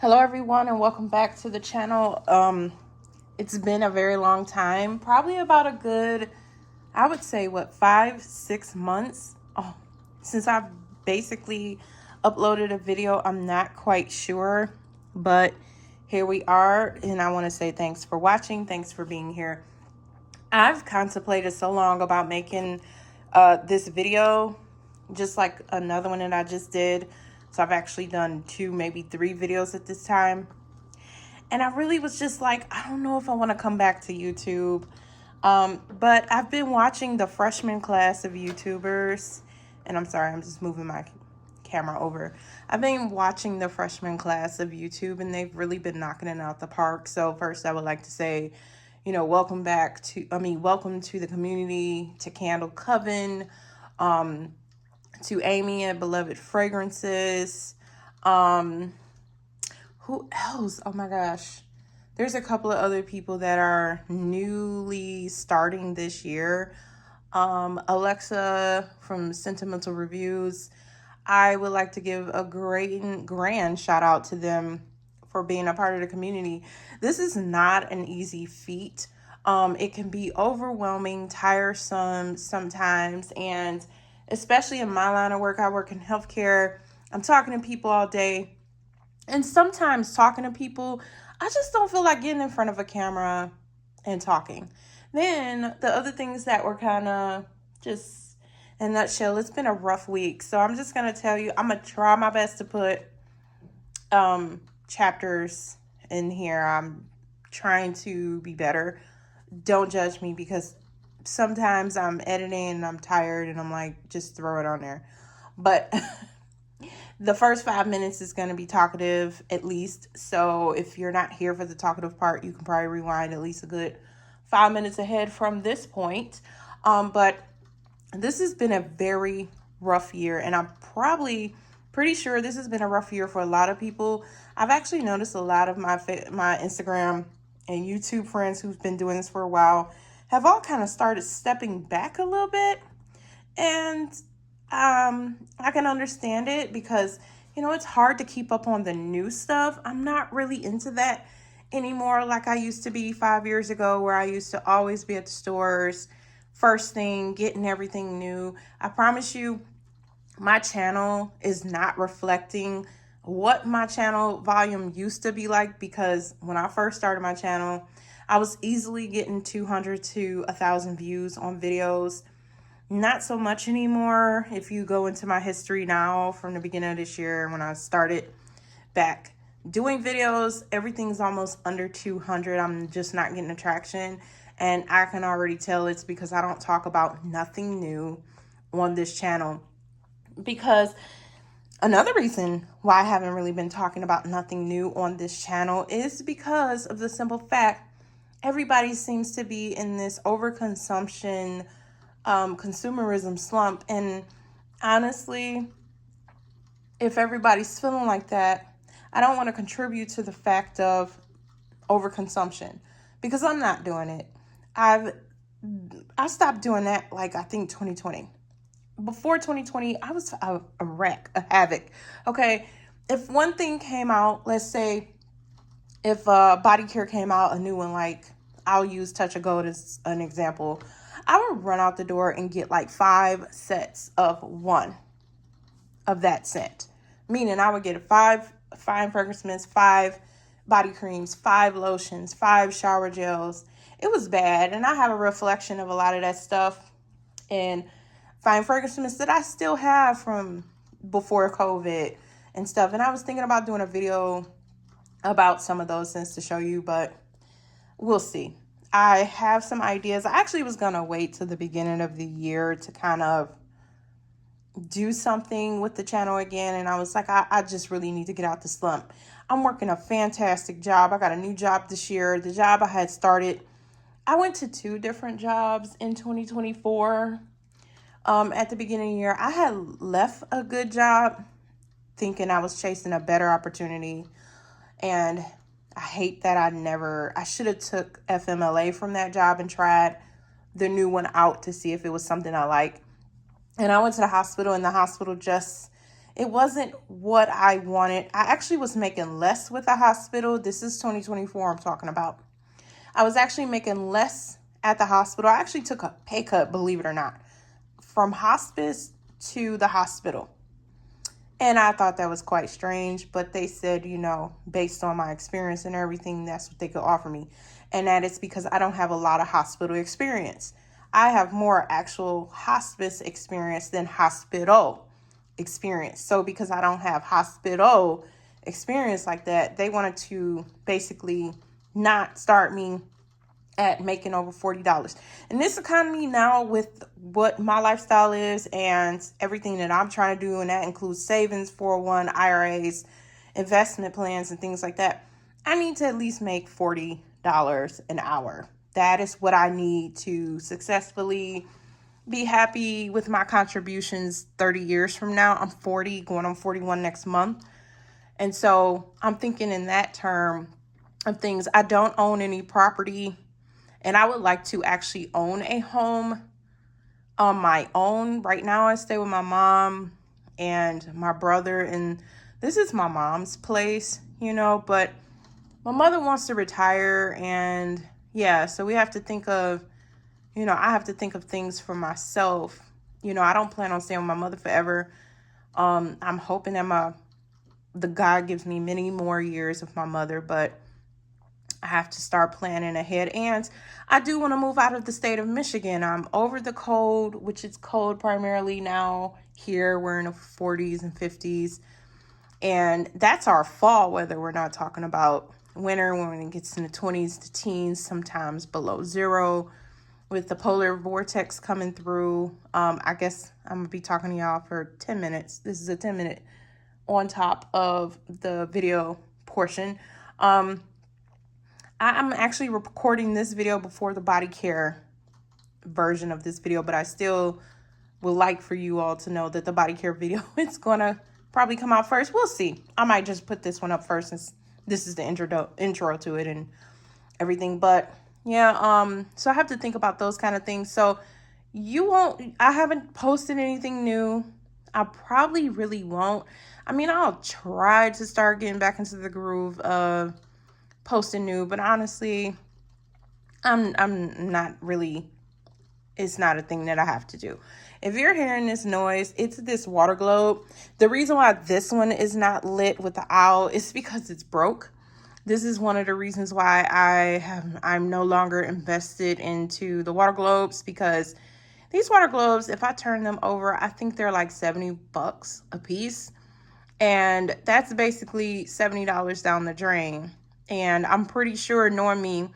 Hello everyone and welcome back to the channel. It's been a very long time, probably about a good, I would say 5-6 months since I've basically uploaded a video. I'm not quite sure, but here we are, and I want to say thanks for watching. Thanks for being here. I've contemplated so long about making this video, just like another one that I just did. So I've actually done 2, maybe 3 videos at this time. And I really was just like, I don't know if I want to come back to YouTube. But I've been watching the freshman class of YouTubers. And I'm sorry, I'm just moving my camera over. I've been watching the freshman class of YouTube, and they've really been knocking it out the park. So first I would like to say, welcome to the community, to Candle Coven, to Amy at Beloved Fragrances, who else? Oh my gosh. There's a couple of other people that are newly starting this year. Alexa from Sentimental Reviews. I would like to give a great and grand shout out to them for being a part of the community. This is not an easy feat. It can be overwhelming, tiresome sometimes, and especially in my line of work, I work in healthcare. I'm talking to people all day. And sometimes talking to people, I just don't feel like getting in front of a camera and talking. Then the other things that were kind of just in a nutshell, it's been a rough week. So I'm just going to tell you, I'm going to try my best to put chapters in here. I'm trying to be better. Don't judge me, because sometimes I'm editing and I'm tired and I'm like, just throw it on there. But the first 5 minutes is going to be talkative, at least. So if you're not here for the talkative part, you can probably rewind at least a good 5 minutes ahead from this point. But this has been a very rough year, and I'm probably pretty sure this has been a rough year for a lot of people. I've actually noticed a lot of my Instagram and YouTube friends who've been doing this for a while have all kind of started stepping back a little bit. And I can understand it, because it's hard to keep up on the new stuff. I'm not really into that anymore like I used to be 5 years ago, where I used to always be at the stores first thing, getting everything new. I promise you, my channel is not reflecting what my channel volume used to be like, because when I first started my channel, I was easily getting 200 to 1,000 views on videos. Not so much anymore. If you go into my history now from the beginning of this year, when I started back doing videos, everything's almost under 200. I'm just not getting traction. And I can already tell it's because I don't talk about nothing new on this channel. Because another reason why I haven't really been talking about nothing new on this channel is because of the simple fact everybody seems to be in this overconsumption consumerism slump. And honestly, if everybody's feeling like that, I don't want to contribute to the fact of overconsumption, because I'm not doing it. I stopped doing that, like, I think 2020. Before 2020, I was a wreck, a havoc. Okay, if one thing came out, let's say if body care came out, a new one, like, I'll use Touch of Gold as an example, I would run out the door and get like 5 sets of one of that scent. Meaning I would get 5 fine fragrance mints, 5 body creams, 5 lotions, 5 shower gels. It was bad. And I have a reflection of a lot of that stuff in fine fragrance mints that I still have from before COVID and stuff. And I was thinking about doing a video about some of those scents to show you, but we'll see. I have some ideas. I actually was going to wait till the beginning of the year to kind of do something with the channel again. And I was like, I just really need to get out the slump. I'm working a fantastic job. I got a new job this year. The job I had started, I went to 2 different jobs in 2024. At the beginning of the year, I had left a good job thinking I was chasing a better opportunity. And I hate that I should have took FMLA from that job and tried the new one out to see if it was something I like. And I went to the hospital, and the hospital just It wasn't what I wanted. I actually was making less with the hospital. This is 2024 I'm talking about. I was actually making less at the hospital. I actually took a pay cut, believe it or not, from hospice to the hospital. And I thought that was quite strange, but they said, based on my experience and everything, that's what they could offer me. And that is because I don't have a lot of hospital experience. I have more actual hospice experience than hospital experience. So because I don't have hospital experience like that, they wanted to basically not start me at making over $40. In this economy now, with what my lifestyle is and everything that I'm trying to do, and that includes savings, 401, IRAs, investment plans, and things like that, I need to at least make $40 an hour. That is what I need to successfully be happy with my contributions 30 years from now. I'm 40, going on 41 next month. And so I'm thinking in that term of things. I don't own any property, and I would like to actually own a home on my own. Right now, I stay with my mom and my brother, and this is my mom's place, but my mother wants to retire, and yeah, so we have to think of, I have to think of things for myself. I don't plan on staying with my mother forever. I'm hoping that the God gives me many more years with my mother, but I have to start planning ahead. And I do want to move out of the state of Michigan. I'm over the cold, which is cold primarily now here. We're in the 40s and 50s. And that's our fall weather. We're not talking about winter when it gets in the 20s to teens, sometimes below zero, with the polar vortex coming through. I guess I'm going to be talking to y'all for 10 minutes. This is a 10-minute on top of the video portion. I'm actually recording this video before the body care version of this video, but I still would like for you all to know that the body care video is going to probably come out first. We'll see. I might just put this one up first since this is the intro to it and everything. But yeah, so I have to think about those kind of things. So I haven't posted anything new. I probably really won't. I mean, I'll try to start getting back into the groove of posting new, but honestly, I'm not really, it's not a thing that I have to do. If you're hearing this noise, it's this water globe. The reason why this one is not lit with the owl is because it's broke. This is one of the reasons why I'm no longer invested into the water globes, because these water globes, if I turn them over, I think they're like $70 a piece. And that's basically $70 down the drain. And I'm pretty sure, knowing me,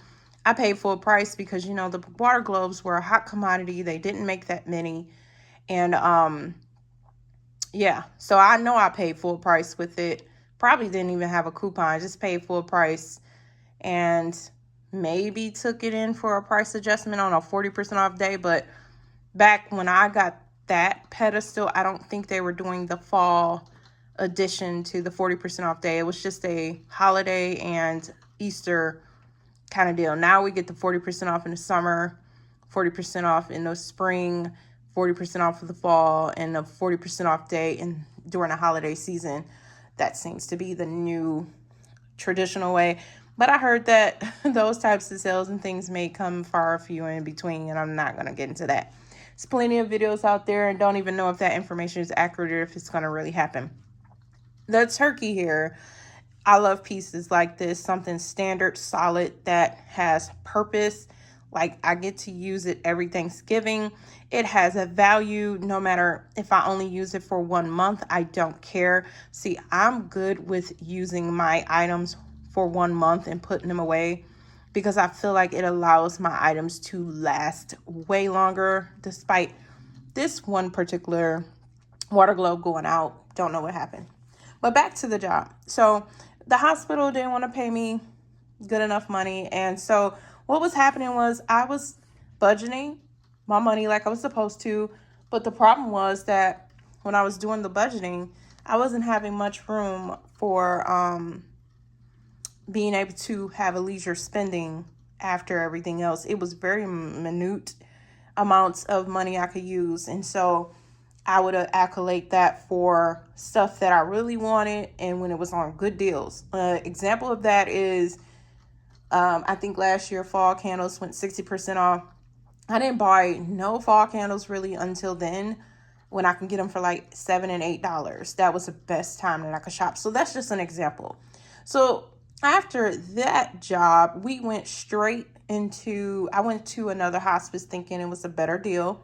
I paid full price because, the water globes were a hot commodity. They didn't make that many. And yeah, so I know I paid full price with it. Probably didn't even have a coupon. I just paid full price and maybe took it in for a price adjustment on a 40% off day. But back when I got that pedestal, I don't think they were doing the fall addition to the 40% off day. It was just a holiday and Easter kind of deal. Now we get the 40% off in the summer, 40% off in the spring, 40% off for the fall, and a 40% off day during the holiday season. That seems to be the new traditional way. But I heard that those types of sales and things may come far few in between, and I'm not going to get into that. There's plenty of videos out there, and don't even know if that information is accurate or if it's going to really happen. The turkey here, I love pieces like this, something standard, solid, that has purpose. Like, I get to use it every Thanksgiving. It has a value no matter if I only use it for 1 month. I don't care. See, I'm good with using my items for 1 month and putting them away, because I feel like it allows my items to last way longer, despite this one particular water globe going out. Don't know what happened. But back to the job. So the hospital didn't want to pay me good enough money. And so what was happening was I was budgeting my money like I was supposed to. But the problem was that when I was doing the budgeting, I wasn't having much room for being able to have a leisure spending after everything else. It was very minute amounts of money I could use. And so I would accolade that for stuff that I really wanted and when it was on good deals. Example of that is, I think last year fall candles went 60% off. I didn't buy no fall candles really until then, when I can get them for like $7 and $8. That was the best time that I could shop. So that's just an example. So after that job, we went straight into, I went to another hospice thinking it was a better deal.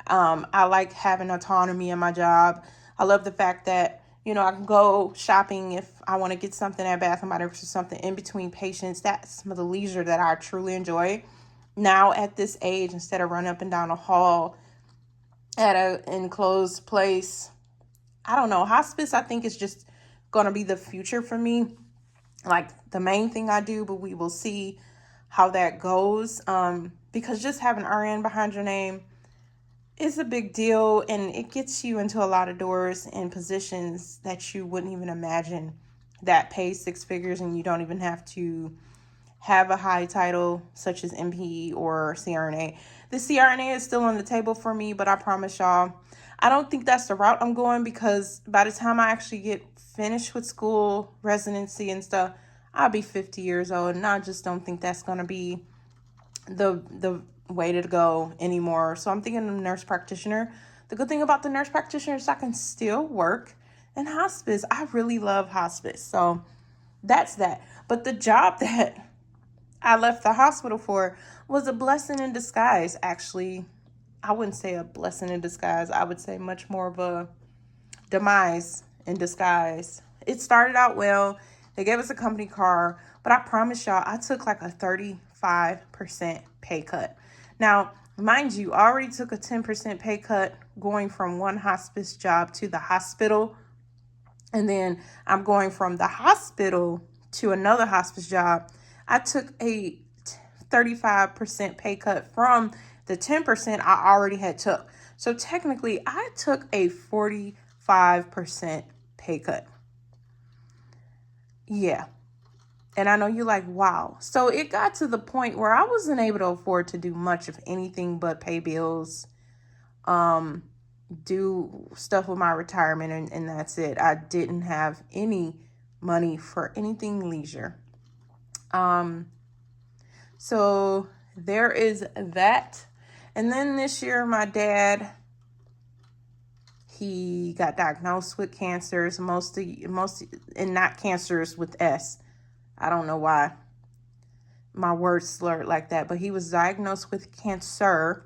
I like having autonomy in my job. I love the fact that, I can go shopping if I want to get something at Bath and Body Works or something in between patients. That's some of the leisure that I truly enjoy. Now at this age, instead of running up and down a hall at an enclosed place, I don't know, hospice I think is just going to be the future for me. Like the main thing I do, but we will see how that goes. Because just having RN behind your name is a big deal, and it gets you into a lot of doors and positions that you wouldn't even imagine that pay six figures, and you don't even have to have a high title such as NPE or CRNA. The CRNA is still on the table for me, but I promise y'all, I don't think that's the route I'm going, because by the time I actually get finished with school, residency and stuff, I'll be 50 years old, and I just don't think that's going to be the way to go anymore. So I'm thinking of nurse practitioner. The good thing about the nurse practitioner is I can still work in hospice. I really love hospice. So that's that. But the job that I left the hospital for was a blessing in disguise, actually. I wouldn't say a blessing in disguise. I would say much more of a demise in disguise. It started out well. They gave us a company car, but I promise y'all, I took like a 35% pay cut. Now, mind you, I already took a 10% pay cut going from one hospice job to the hospital. And then I'm going from the hospital to another hospice job. I took a 35% pay cut from the 10% I already had took. So technically, I took a 45% pay cut. Yeah. And I know you're like, wow. So it got to the point where I wasn't able to afford to do much of anything but pay bills, do stuff with my retirement, and that's it. I didn't have any money for anything leisure. So there is that. And then this year, my dad, he got diagnosed with cancers, most and not cancers with S. I don't know why my words slurred like that, but he was diagnosed with cancer,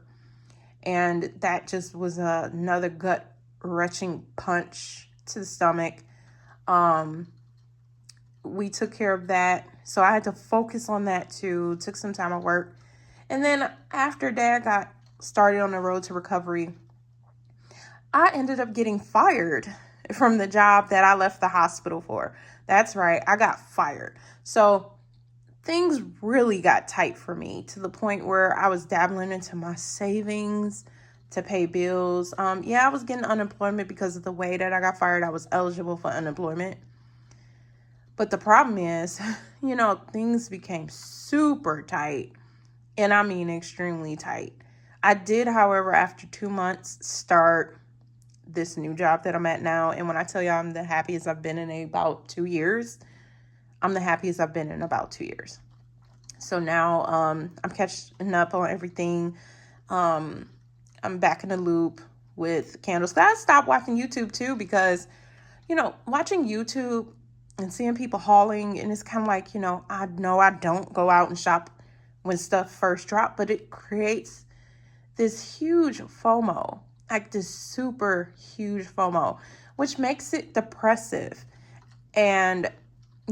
and that just was another gut-wrenching punch to the stomach. We took care of that, so I had to focus on that too. Took some time at work, and then after Dad got started on the road to recovery, I ended up getting fired from the job that I left the hospital for. That's right, I got fired. So things really got tight for me, to the point where I was dabbling into my savings to pay bills. I was getting unemployment because of the way that I got fired. I was eligible for unemployment. But the problem is, things became super tight. And I mean extremely tight. I did, however, after 2 months, start this new job that I'm at now. And when I tell you I'm the happiest I've been in about 2 years, I'm the happiest I've been in about 2 years. So now I'm catching up on everything. I'm back in the loop with candles. I stopped watching YouTube too, because, watching YouTube and seeing people hauling, and it's kind of like, I know I don't go out and shop when stuff first dropped, but it creates this huge FOMO, like this super huge FOMO, which makes it depressive. And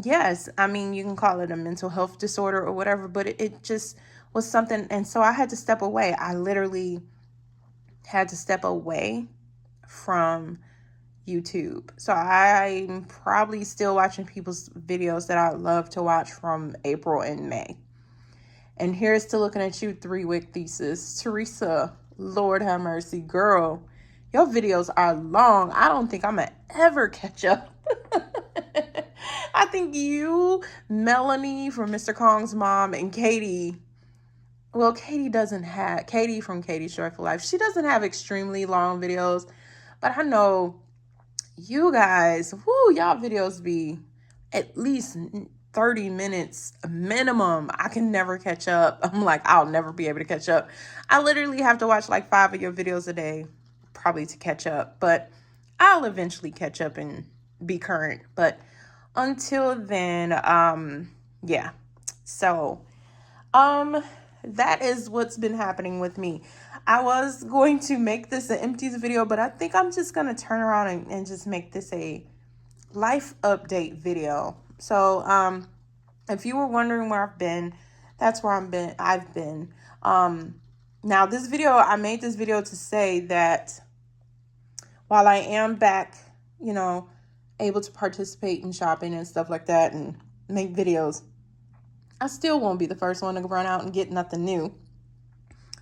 yes, I mean, you can call it a mental health disorder or whatever, but it just was something. And so I had to step away. I literally had to step away from YouTube. So I'm probably still watching people's videos that I love to watch from April and May. And here's to looking at you, 3-week thesis. Teresa, Lord have mercy, girl. Your videos are long. I don't think I'm going to ever catch up. I think you, Melanie from Mr. Kong's mom, and Katie. Well, Katie from Katie's Joyful Life. She doesn't have extremely long videos, But I know you guys, y'all videos be at least 30 minutes minimum. I can never catch up. I'm like, I'll never be able to catch up. I literally have to watch like 5 of your videos a day probably to catch up, but I'll eventually catch up and be current. But until then, yeah. So, that is what's been happening with me. I was going to make this an empties video, but I think I'm just going to turn around and just make this a life update video. So, if you were wondering where I've been, that's where I've been. Now this video, I made this video to say that while I am back, able to participate in shopping and stuff like that and make videos, I still won't be the first one to run out and get nothing new.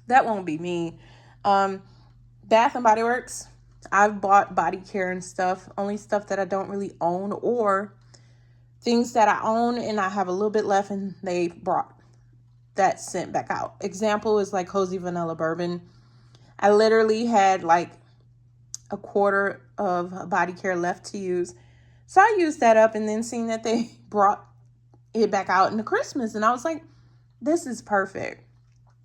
That won't be me. Bath and Body Works, I've bought body care and stuff, only stuff that I don't really own, or things that I own and I have a little bit left and they brought that sent back out. Example is like Cozy Vanilla Bourbon. I literally had like a quarter of body care left to use. So I used that up and then seen that they brought it back out into Christmas. And I was like, this is perfect.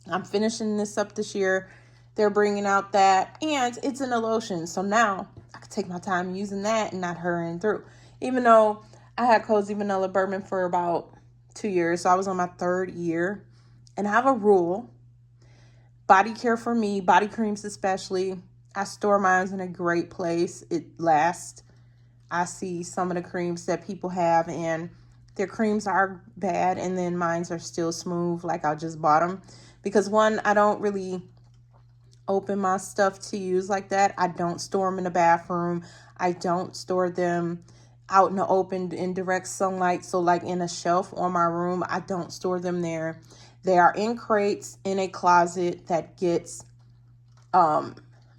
I'm finishing this up this year. They're bringing out that, and it's in a lotion. So now I can take my time using that and not hurrying through. Even though I had Cozy Vanilla Bourbon for about 2 years. So I was on my 3rd year. And I have a rule. Body care for me, body creams especially, I store mine in a great place. It lasts. I see some of the creams that people have and their creams are bad and then mine are still smooth like I just bought them. Because one, I don't really open my stuff to use like that. I don't store them in the bathroom. I don't store them out in the open in direct sunlight. So like in a shelf on my room, I don't store them there. They are in crates in a closet that gets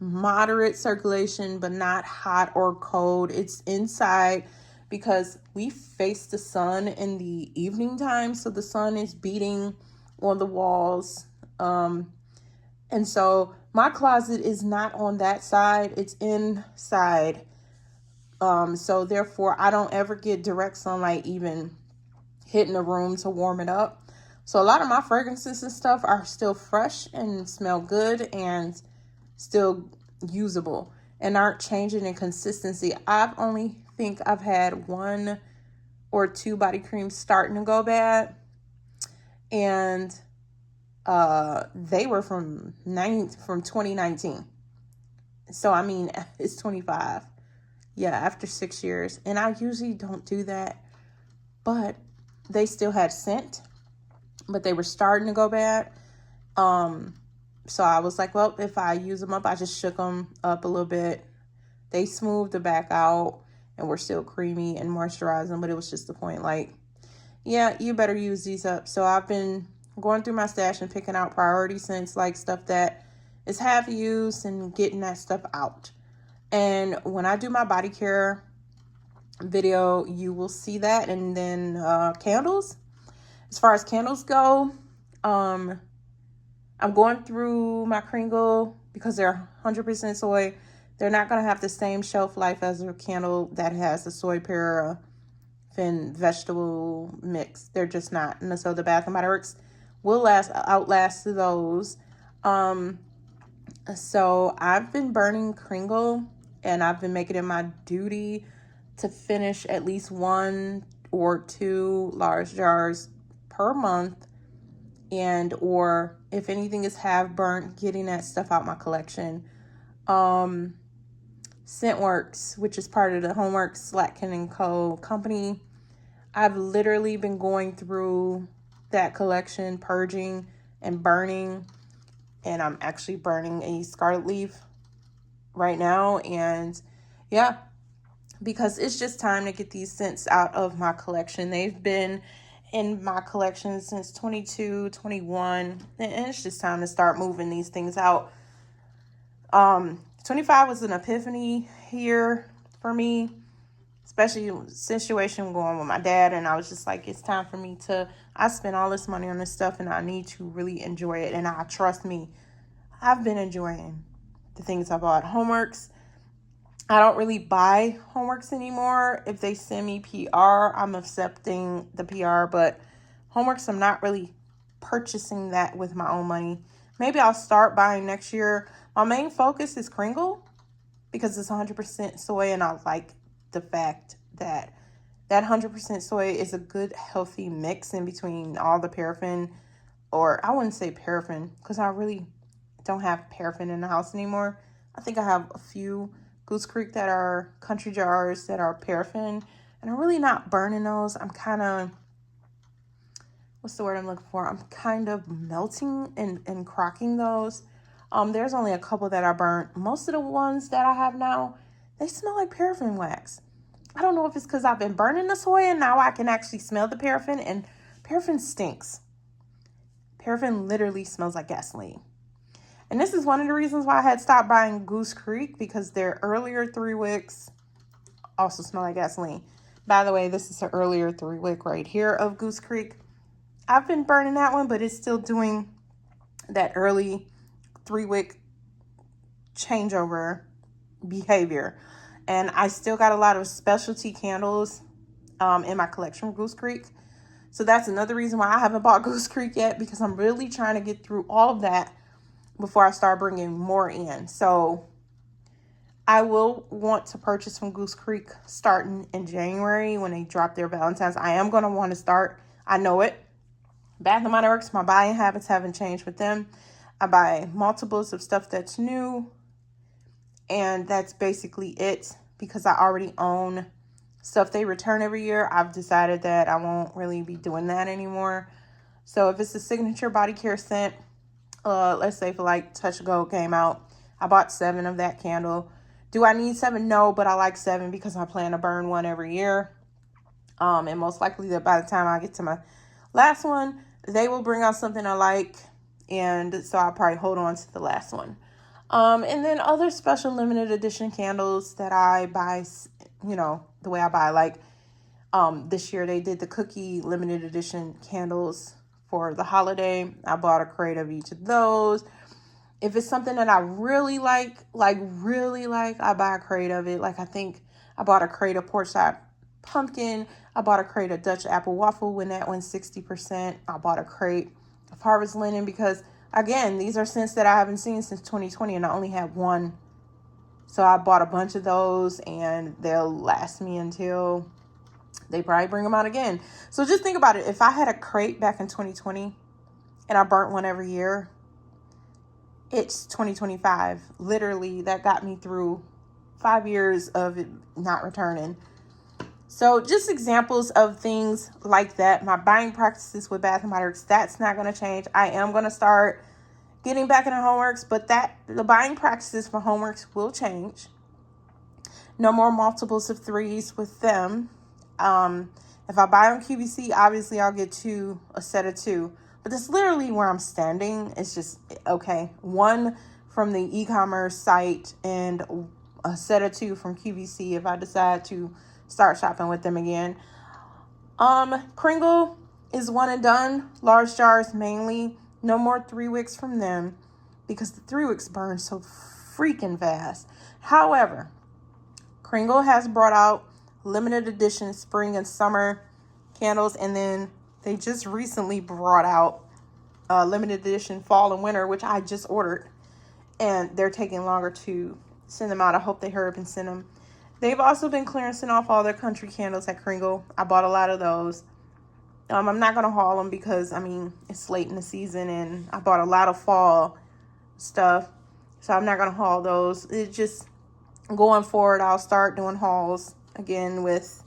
moderate circulation, but not hot or cold. It's inside because we face the sun in the evening time. So the sun is beating on the walls. And so my closet is not on that side. It's inside. So therefore I don't ever get direct sunlight even hitting the room to warm it up. So a lot of my fragrances and stuff are still fresh and smell good and still usable and aren't changing in consistency. I've only think I've had 1 or 2 body creams starting to go bad. And they were from 2019. So, I mean, it's 25. Yeah, after 6 years. And I usually don't do that. But they still had scent. But they were starting to go bad. So I was like, well, if I use them up, I just shook them up a little bit. They smoothed the back out and were still creamy and moisturizing. But it was just the point, like, yeah, you better use these up. So I've been going through my stash and picking out priority scents, like stuff that is half used and getting that stuff out. And when I do my body care video, you will see that. And then candles. As far as candles go, I'm going through my Kringle because they're 100% soy. They're not going to have the same shelf life as a candle that has the soy paraffin vegetable mix. They're just not. And so the Bath and Body Works will outlast those. So I've been burning Kringle and I've been making it my duty to finish at least 1 or 2 large jars per month, and or if anything is half burnt, getting that stuff out my collection. Scentworks, which is part of the Homeworks Slatkin & Co. company, I've literally been going through that collection, purging and burning, and I'm actually burning a Scarlet Leaf right now. And yeah, because it's just time to get these scents out of my collection. They've been in my collection since 22, 21, and it's just time to start moving these things out. 25 was an epiphany year for me, especially situation going with my dad, and I was just like, it's time for me I spent all this money on this stuff and I need to really enjoy it. And trust me, I've been enjoying the things I bought. Homeworks, I don't really buy homeworks anymore. If they send me PR, I'm accepting the PR, but homeworks, I'm not really purchasing that with my own money. Maybe I'll start buying next year. My main focus is Kringle because it's 100% soy, and I like the fact that 100% soy is a good, healthy mix in between all the paraffin, or I wouldn't say paraffin because I really don't have paraffin in the house anymore. I think I have a few Goose Creek that are country jars that are paraffin, and I'm really not burning those. I'm kind of, what's the word I'm looking for? I'm kind of melting and crocking those. There's only a couple that I burnt. Most of the ones that I have now, they smell like paraffin wax. I don't know if it's because I've been burning the soy and now I can actually smell the paraffin, and paraffin stinks. Paraffin literally smells like gasoline. And this is one of the reasons why I had stopped buying Goose Creek, because their earlier 3-wicks also smell like gasoline. By the way, this is an earlier 3-wick right here of Goose Creek. I've been burning that one, but it's still doing that early 3-wick changeover behavior. And I still got a lot of specialty candles in my collection from Goose Creek. So that's another reason why I haven't bought Goose Creek yet, because I'm really trying to get through all of that before I start bringing more in. So I will want to purchase from Goose Creek starting in January when they drop their Valentine's. I am going to want to start. I know it. Bath & Body Works, my buying habits haven't changed with them. I buy multiples of stuff that's new, and that's basically it, because I already own stuff they return every year. I've decided that I won't really be doing that anymore. So if it's a signature body care scent, let's say for like Touch Gold came out, I bought 7 of that candle. Do I need 7? No, but I like 7 because I plan to burn one every year. And most likely that by the time I get to my last one, they will bring out something I like, and so I'll probably hold on to the last one. And then other special limited edition candles that I buy, you know, the way I buy, like this year they did the cookie limited edition candles for the holiday. I bought a crate of each of those. If it's something that I really like, I buy a crate of it. Like I think I bought a crate of Portside Pumpkin. I bought a crate of Dutch Apple Waffle when that went 60%. I bought a crate of Harvest Linen because, again, these are scents that I haven't seen since 2020 and I only had one. So I bought a bunch of those and they'll last me until they probably bring them out again. So just think about it. If I had a crate back in 2020 and I burnt one every year, it's 2025. Literally, that got me through 5 years of it not returning. So just examples of things like that. My buying practices with Bath & Body Works, that's not going to change. I am going to start getting back into Homeworks, but the buying practices for Homeworks will change. No more multiples of 3s with them. If I buy on QVC, obviously I'll get a set of 2. But that's literally where I'm standing. It's just, okay, 1 from the e-commerce site and a set of 2 from QVC if I decide to start shopping with them again. Kringle is one and done. Large jars mainly. No more 3-wicks from them because the 3-wicks burn so freaking fast. However, Kringle has brought out limited edition spring and summer candles, and then they just recently brought out limited edition fall and winter, which I just ordered, and they're taking longer to send them out. I hope they hurry up and send them. They've also been clearancing off all their country candles at Kringle. I bought a lot of those. I'm not going to haul them because, I mean, it's late in the season and I bought a lot of fall stuff. So I'm not going to haul those. It's just going forward, I'll start doing hauls again with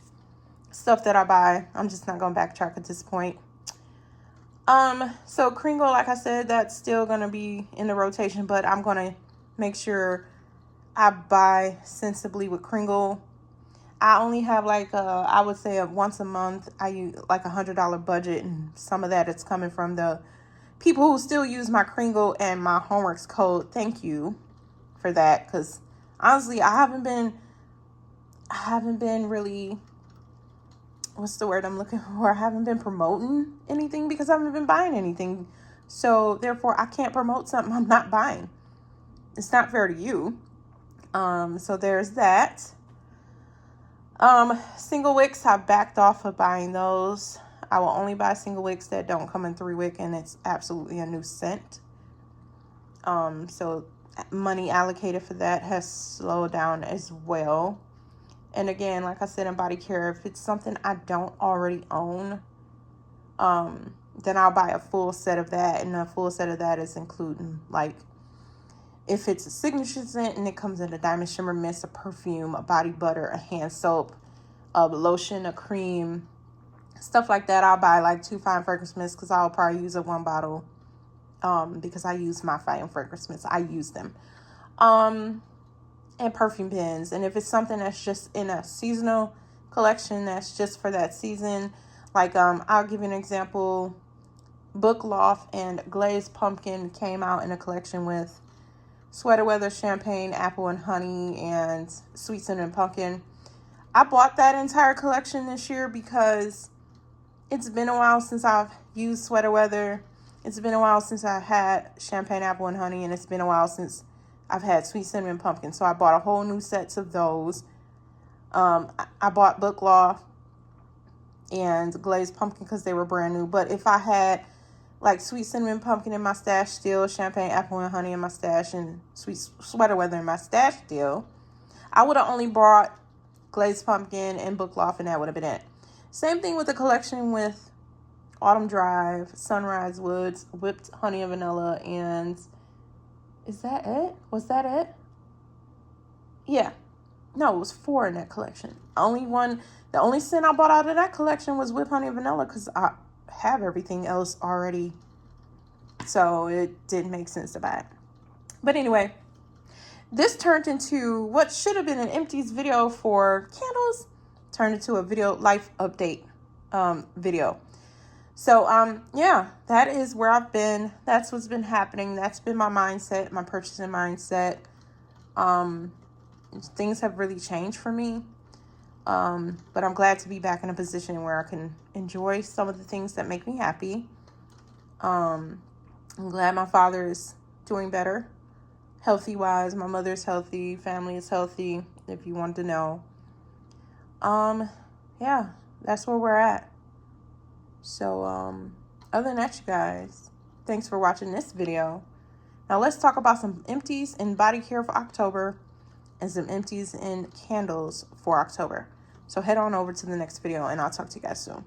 stuff that I buy. I'm just not going to backtrack at this point. So Kringle, like I said, that's still going to be in the rotation, but I'm going to make sure I buy sensibly with Kringle. I only have like I would say once a month I use like $100 budget, and some of that it's coming from the people who still use my Kringle and my Homeworks code. Thank you for that, because honestly I haven't been really, what's the word I'm looking for? I haven't been promoting anything because I haven't been buying anything. So therefore I can't promote something I'm not buying. It's not fair to you. So there's that. Single wicks, I backed off of buying those. I will only buy single wicks that don't come in 3-wick, and it's absolutely a new scent. So money allocated for that has slowed down as well. And again, like I said in body care, if it's something I don't already own, then I'll buy a full set of that. And a full set of that is including, like, if it's a signature scent and it comes in a diamond shimmer mist, a perfume, a body butter, a hand soap, a lotion, a cream, stuff like that, I'll buy like 2 fine fragrance mists, because I'll probably use 1 bottle, because I use my fine fragrance mists. I use them. And perfume pens. And if it's something that's just in a seasonal collection that's just for that season, like I'll give you an example. Book Loft and Glazed Pumpkin came out in a collection with Sweater Weather Champagne, Apple and Honey, and Sweet Cinnamon Pumpkin. I bought that entire collection this year because it's been a while since I've used Sweater Weather. It's been a while since I had Champagne, Apple and Honey, and it's been a while since I've had Sweet Cinnamon Pumpkin. So I bought a whole new sets of those. I bought Book Loft and Glazed Pumpkin because they were brand new. But if I had like Sweet Cinnamon Pumpkin in my stash still, Champagne, Apple and Honey in my stash, and Sweater Weather in my stash still, I would have only bought Glazed Pumpkin and Book Loft, and that would have been it. Same thing with the collection with Autumn Drive, Sunrise Woods, Whipped Honey and Vanilla, and is that it? Was that it? Yeah. No, it was 4 in that collection. The only scent I bought out of that collection was Whipped Honey and Vanilla, because I have everything else already. So it didn't make sense to buy it. But anyway, this turned into what should have been an empties video for candles, turned into a video life update video. So yeah, that is where I've been. That's what's been happening. That's been my mindset, my purchasing mindset. Things have really changed for me. But I'm glad to be back in a position where I can enjoy some of the things that make me happy. I'm glad my father is doing better, healthy wise. My mother's healthy, family is healthy, if you want to know. Yeah, that's where we're at. So, other than that, you guys, thanks for watching this video. Now let's talk about some empties in body care for October and some empties in candles for October. So head on over to the next video, and I'll talk to you guys soon.